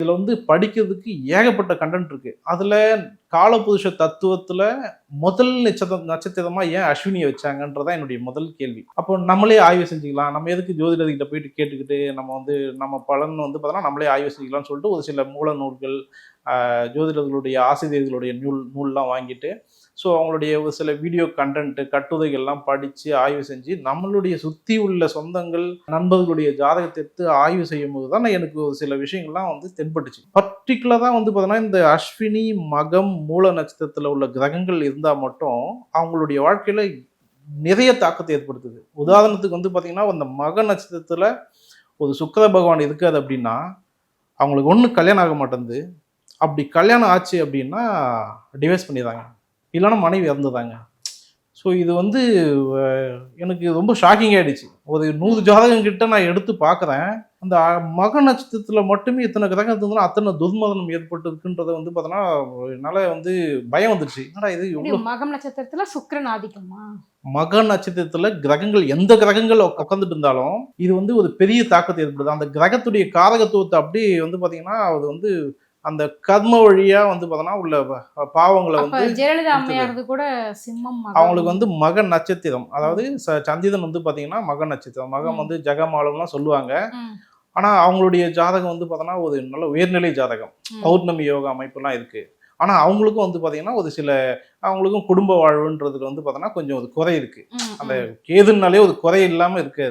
இதுல வந்து படிக்கிறதுக்கு ஏகப்பட்ட கண்டென்ட் இருக்கு. அதுல காலபுருஷ தத்துவத்துல முதல் நட்சத்திரமா ஏன் அஸ்வினியை வச்சாங்கன்றதான் என்னுடைய முதல் கேள்வி. அப்போ நம்மளே ஆய்வு செஞ்சுக்கலாம். நம்ம எதுக்கு ஜோதிடர்கிட்ட போயிட்டு கேட்டுக்கிட்டு நம்ம பலன் வந்து பார்த்தோம்னா நம்மளே ஆய்வு செஞ்சுக்கலாம்னு சொல்லிட்டு ஒரு சில மூல நூல்கள், ஜோதிடர்களுடைய ஆசிரியர்களுடைய நூல்லாம் வாங்கிட்டு, ஸோ அவங்களுடைய ஒரு சில வீடியோ கண்டென்ட் கட்டுரைகள்லாம் படித்து ஆய்வு செஞ்சு நம்மளுடைய சுற்றி உள்ள சொந்தங்கள் நண்பர்களுடைய ஜாதகத்தை எடுத்து ஆய்வு செய்யும் போது தான் எனக்கு ஒரு சில விஷயங்கள்லாம் வந்து தென்பட்டுச்சு. பர்டிகுலராக வந்து பார்த்தோன்னா இந்த அஸ்வினி மகம் மூல நட்சத்திரத்தில் உள்ள கிரகங்கள் இருந்தால் மட்டும் அவங்களுடைய வாழ்க்கையில் நிறைய தாக்கத்தை ஏற்படுத்துது. உதாரணத்துக்கு வந்து பார்த்தீங்கன்னா அந்த மக நட்சத்திரத்தில் ஒரு சுக்கிர பகவான் இருக்காது அப்படின்னா அவங்களுக்கு ஒன்றும் கல்யாணம் ஆக மாட்டேங்குது. அப்படி கல்யாணம் ஆச்சு அப்படின்னா டிவைஸ் பண்ணிடுறாங்க, இல்லைன்னா மனைவி இறந்துதாங்க. ஸோ இது வந்து எனக்கு ரொம்ப ஷாக்கிங் ஆகிடுச்சு. ஒரு 100 ஜாதகம் கிட்ட நான் எடுத்து பார்க்குறேன். அந்த மக நட்சத்திரத்தில் மட்டுமே இத்தனை கிரகம் இருந்ததுன்னா அத்தனை துர்மதனம் ஏற்பட்டுருக்குன்றதை வந்து பார்த்தோன்னா என்னால் வந்து பயம் வந்துடுச்சு. என்னடா இது எவ்வளோ மகம் நட்சத்திரத்துல சுக்கிரன் ஆதிக்கமா? மக நட்சத்திரத்தில் கிரகங்கள் எந்த கிரகங்கள் உட்காந்துட்டு இருந்தாலும் இது வந்து ஒரு பெரிய தாக்கத்தை ஏற்படுது. அந்த கிரகத்துடைய காரகத்துவத்தை அப்படி வந்து பார்த்தீங்கன்னா அது வந்து அந்த கர்ம வழியா வந்து பார்த்தோன்னா உள்ள பாவங்களை வந்து ஜெயலலிதா அம்மையாரது கூட சிம்மம் அவங்களுக்கு வந்து மக நட்சத்திரம். அதாவது சந்திரன் வந்து பார்த்தீங்கன்னா மக நட்சத்திரம். மகம் வந்து ஜெகமாலம்லாம் சொல்லுவாங்க. ஆனா அவங்களுடைய ஜாதகம் வந்து பார்த்தோன்னா ஒரு நல்ல உயர்நிலை ஜாதகம், பௌர்ணமி யோக அமைப்புலாம் இருக்கு. ஆனா அவங்களுக்கும் வந்து பார்த்தீங்கன்னா ஒரு சில அவங்களுக்கும் குடும்ப வாழ்வுன்றதுக்கு வந்து பார்த்தோன்னா கொஞ்சம் ஒரு குறை இருக்கு. அந்த கேதுனாலே ஒரு குறை இல்லாம இருக்கு.